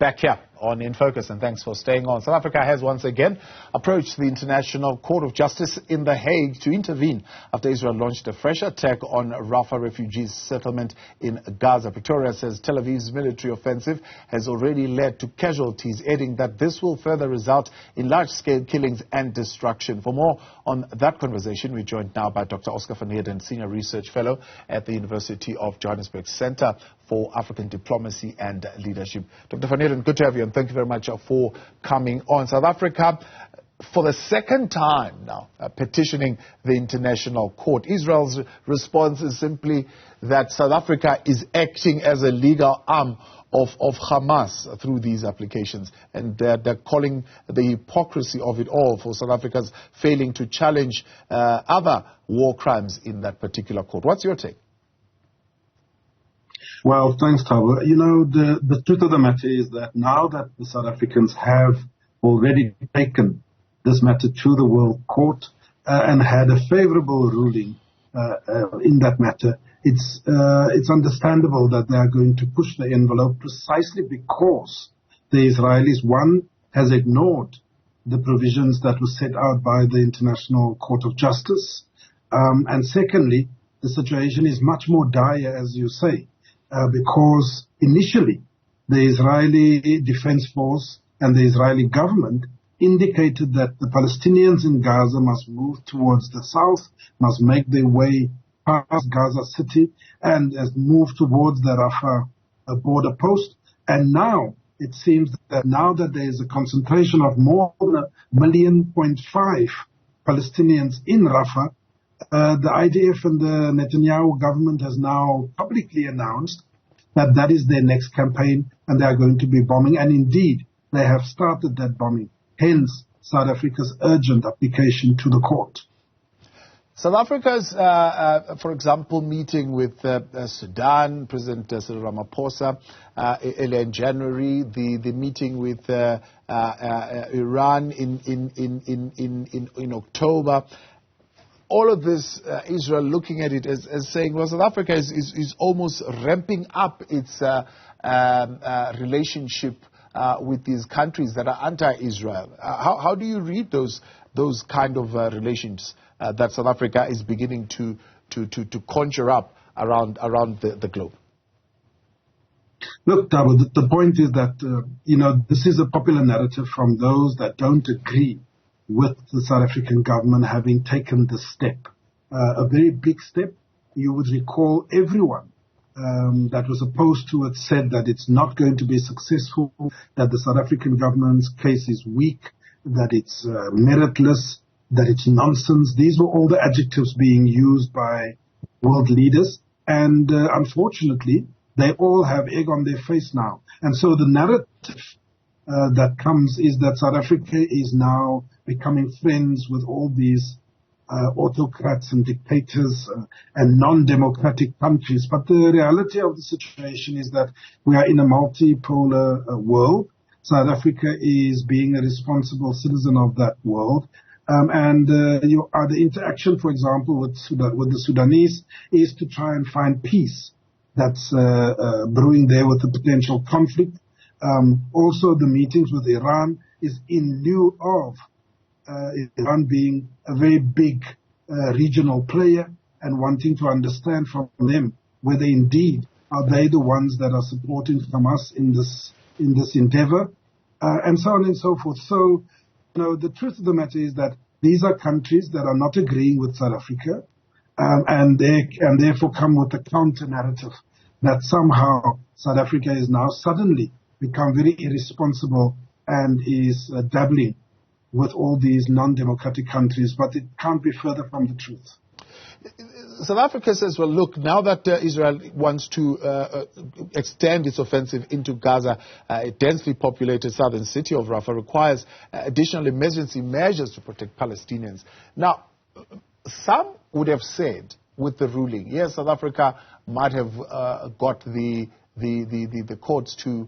back here on In Focus, and thanks for staying on. South Africa has once again approached the International Court of Justice in The Hague to intervene after Israel launched a fresh attack on Rafah refugees settlement in Gaza. Pretoria says Tel Aviv's military offensive has already led to casualties, adding that this will further result in large-scale killings and destruction. For more on that conversation, we're joined now by Dr. Oscar van Heerden, Senior Research Fellow at the University of Johannesburg Center for African Diplomacy and Leadership. Dr. van Heerden, good to have you, and thank you very much for coming on. South Africa, for the second time now, petitioning the International Court. Israel's response is simply that South Africa is acting as a legal arm of Hamas through these applications, and they're calling the hypocrisy of it all for South Africa's failing to challenge other war crimes in that particular court. What's your take? Well, thanks, Tava. You know, the truth of the matter is that now that the South Africans have already taken this matter to the World Court and had a favorable ruling in that matter, it's understandable that they are going to push the envelope precisely because the Israelis, one, has ignored the provisions that were set out by the International Court of Justice, and secondly, the situation is much more dire, as you say, because initially the Israeli Defense Force and the Israeli government indicated that the Palestinians in Gaza must move towards the south, must make their way past Gaza City and move towards the Rafah border post. And now it seems that now that there is a concentration of more than 1.5 million Palestinians in Rafah, the IDF and the Netanyahu government has now publicly announced that that is their next campaign and they are going to be bombing. And indeed, they have started that bombing. Hence, South Africa's urgent application to the court. South Africa's, for example, meeting with Sudan, President Cyril Ramaphosa, earlier in January, the meeting with Iran in October. All of this, Israel looking at it as saying, well, South Africa is almost ramping up its relationship with these countries that are anti-Israel. How do you read those kind of relations that South Africa is beginning to conjure up around the globe? Look, Tabo, the point is that, this is a popular narrative from those that don't agree with the South African government having taken this step. A very big step. You would recall everyone that was opposed to it said that it's not going to be successful, that the South African government's case is weak, that it's meritless, that it's nonsense. These were all the adjectives being used by world leaders. And unfortunately, they all have egg on their face now. And so the narrative that comes is that South Africa is now becoming friends with all these autocrats and dictators and non-democratic countries. But the reality of the situation is that we are in a multipolar world. South Africa is being a responsible citizen of that world. The interaction, for example, with the Sudanese is to try and find peace that's brewing there with the potential conflict. Also, the meetings with Iran is in lieu of Iran being a very big regional player and wanting to understand from them whether indeed are they the ones that are supporting Hamas in this endeavor, and so on and so forth. So, the truth of the matter is that these are countries that are not agreeing with South Africa, and therefore come with a counter narrative that somehow South Africa is now suddenly become very irresponsible and is dabbling with all these non-democratic countries, but it can't be further from the truth. South Africa says, well, look, now that Israel wants to extend its offensive into Gaza, a densely populated southern city of Rafah requires additional emergency measures to protect Palestinians. Now, some would have said with the ruling, yes, South Africa might have got the courts to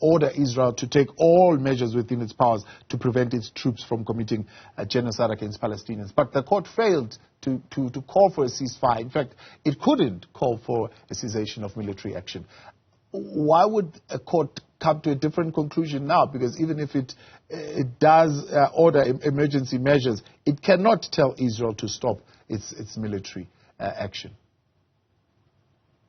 order Israel to take all measures within its powers to prevent its troops from committing genocide against Palestinians. But the court failed to call for a ceasefire. In fact, it couldn't call for a cessation of military action. why would a court come to a different conclusion now? Because even if it does order emergency measures, it cannot tell Israel to stop its military action.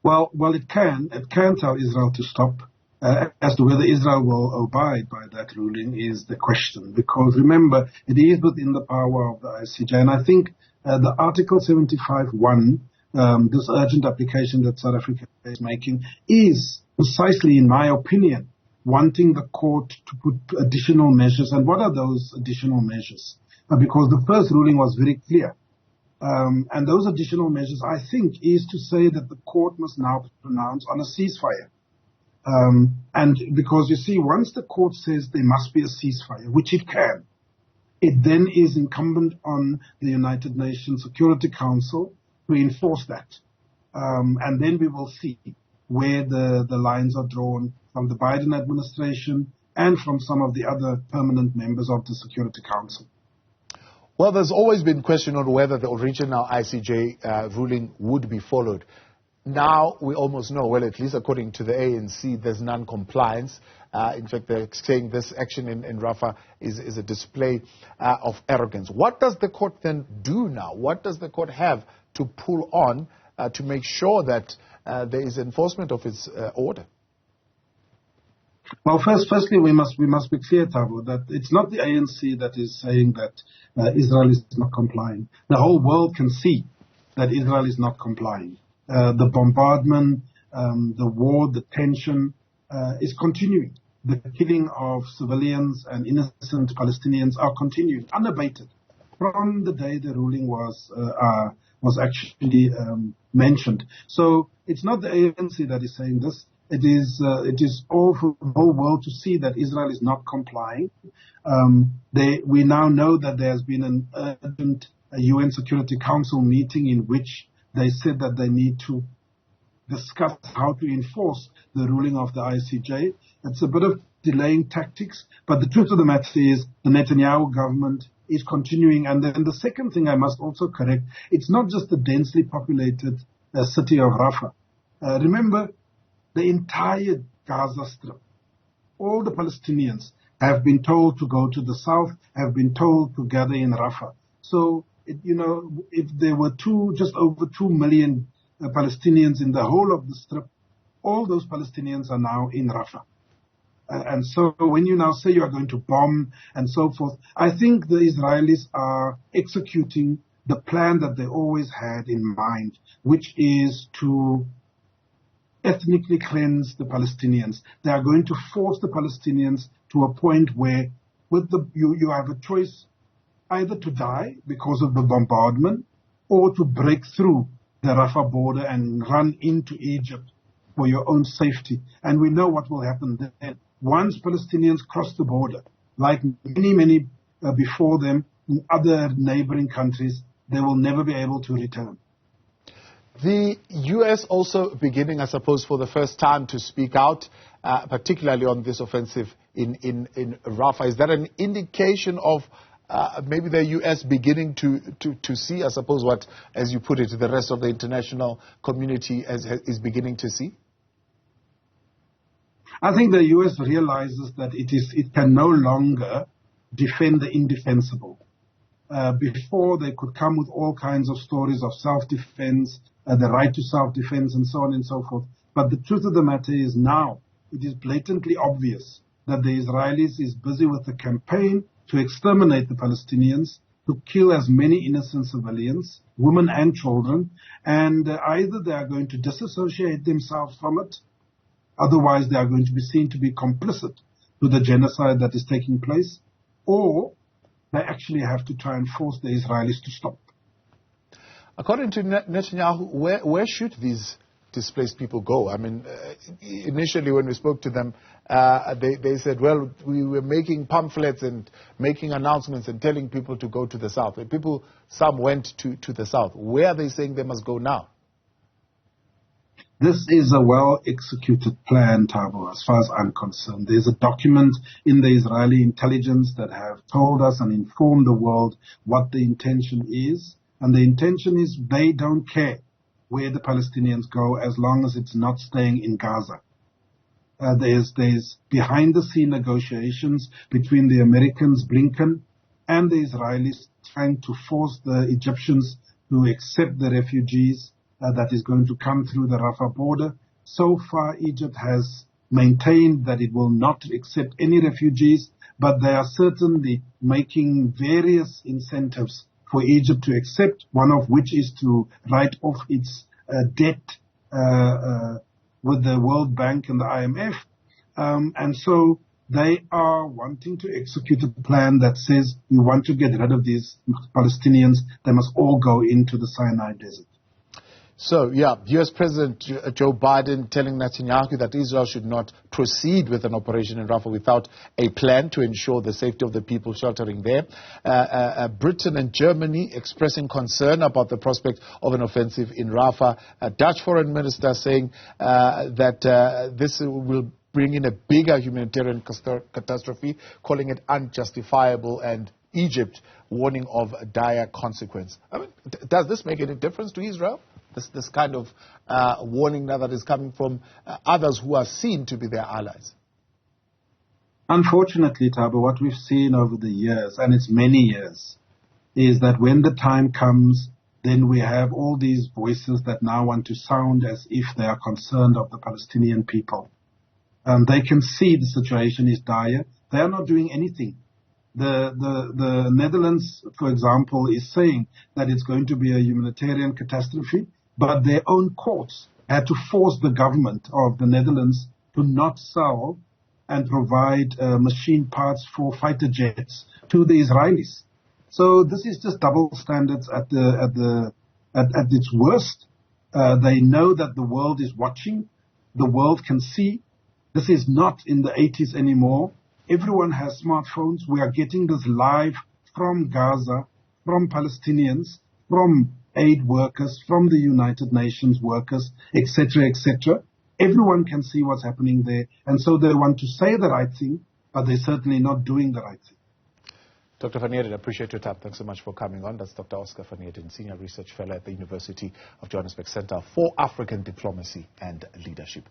Well, it can. It can tell Israel to stop. As to whether Israel will abide by that ruling is the question. Because remember, it is within the power of the ICJ. And I think the Article 75(1), this urgent application that South Africa is making, is precisely, in my opinion, wanting the court to put additional measures. And what are those additional measures? Because the first ruling was very clear. And those additional measures, I think, is to say that the court must now pronounce on a ceasefire. And because, you see, once the court says there must be a ceasefire, which it can, it then is incumbent on the United Nations Security Council to enforce that. And then we will see where the lines are drawn from the Biden administration and from some of the other permanent members of the Security Council. Well, there's always been question on whether the original ICJ ruling would be followed. Now we almost know, well, at least according to the ANC, there's non-compliance. In fact, they're saying this action in Rafah is a display of arrogance. What does the court then do now? What does the court have to pull on to make sure that there is enforcement of its order? Well, firstly, we must be clear, Thabo, that it's not the ANC that is saying that Israel is not complying. The whole world can see that Israel is not complying. The bombardment, the war, the tension is continuing. The killing of civilians and innocent Palestinians are continuing, unabated, from the day the ruling was actually mentioned. So it's not the ANC that is saying this. It is all for the whole world to see that Israel is not complying. We now know that there has been an urgent UN Security Council meeting in which they said that they need to discuss how to enforce the ruling of the ICJ. It's a bit of delaying tactics, but the truth of the matter is the Netanyahu government is continuing. And then the second thing I must also correct, it's not just the densely populated city of Rafah. Remember, the entire Gaza Strip, all the Palestinians have been told to go to the south, have been told to gather in Rafah. So, if there were just over 2 million Palestinians in the whole of the Strip, all those Palestinians are now in Rafah. And so when you now say you are going to bomb and so forth, I think the Israelis are executing the plan that they always had in mind, which is to ethnically cleanse the Palestinians. They are going to force the Palestinians to a point where you have a choice either to die because of the bombardment or to break through the Rafah border and run into Egypt for your own safety. And we know what will happen then. Once Palestinians cross the border, like many before them in other neighboring countries, they will never be able to return. The U.S. also beginning, I suppose, for the first time to speak out, particularly on this offensive in Rafah. Is that an indication of maybe the U.S. beginning to see, I suppose, what, as you put it, the rest of the international community is beginning to see? I think the U.S. realizes that it can no longer defend the indefensible. Before, they could come with all kinds of stories of self-defense, the right to self-defense, and so on and so forth. But the truth of the matter is now, it is blatantly obvious that the Israelis is busy with a campaign to exterminate the Palestinians, to kill as many innocent civilians, women and children, and either they are going to disassociate themselves from it, otherwise they are going to be seen to be complicit to the genocide that is taking place, or they actually have to try and force the Israelis to stop. According to Netanyahu, where should these displaced people go? I mean, initially when we spoke to them, they said, well, we were making pamphlets and making announcements and telling people to go to the south. Some went to the south. Where are they saying they must go now? This is a well-executed plan, Thabo, as far as I'm concerned. There's a document in the Israeli intelligence that have told us and informed the world what the intention is. And the intention is they don't care where the Palestinians go as long as it's not staying in Gaza. There's behind-the-scene negotiations between the Americans, Blinken, and the Israelis trying to force the Egyptians to accept the refugees that is going to come through the Rafah border. So far, Egypt has maintained that it will not accept any refugees, but they are certainly making various incentives for Egypt to accept, one of which is to write off its debt with the World Bank and the IMF. And so they are wanting to execute a plan that says you want to get rid of these Palestinians. They must all go into the Sinai Desert. So, yeah, U.S. President Joe Biden telling Netanyahu that Israel should not proceed with an operation in Rafah without a plan to ensure the safety of the people sheltering there. Britain and Germany expressing concern about the prospect of an offensive in Rafah. Dutch foreign minister saying that this will bring in a bigger humanitarian catastrophe, calling it unjustifiable, and Egypt warning of dire consequence. I mean, does this make any difference to Israel? This kind of warning now that is coming from others who are seen to be their allies? Unfortunately, Thabo, what we've seen over the years, and it's many years, is that when the time comes, then we have all these voices that now want to sound as if they are concerned of the Palestinian people. They can see the situation is dire. They are not doing anything. The Netherlands, for example, is saying that it's going to be a humanitarian catastrophe, but their own courts had to force the government of the Netherlands to not sell and provide machine parts for fighter jets to the Israelis. So this is just double standards at its worst. They know that the world is watching. The world can see. This is not in the 80s anymore. Everyone has smartphones. We are getting this live from Gaza, from Palestinians, from aid workers, from the United Nations workers, etc., etc. Everyone can see what's happening there. And so they want to say the right thing, but they're certainly not doing the right thing. Dr. Van Heerden, I appreciate your time. Thanks so much for coming on. That's Dr. Oscar Van Heerden, Senior Research Fellow at the University of Johannesburg Center for African Diplomacy and Leadership.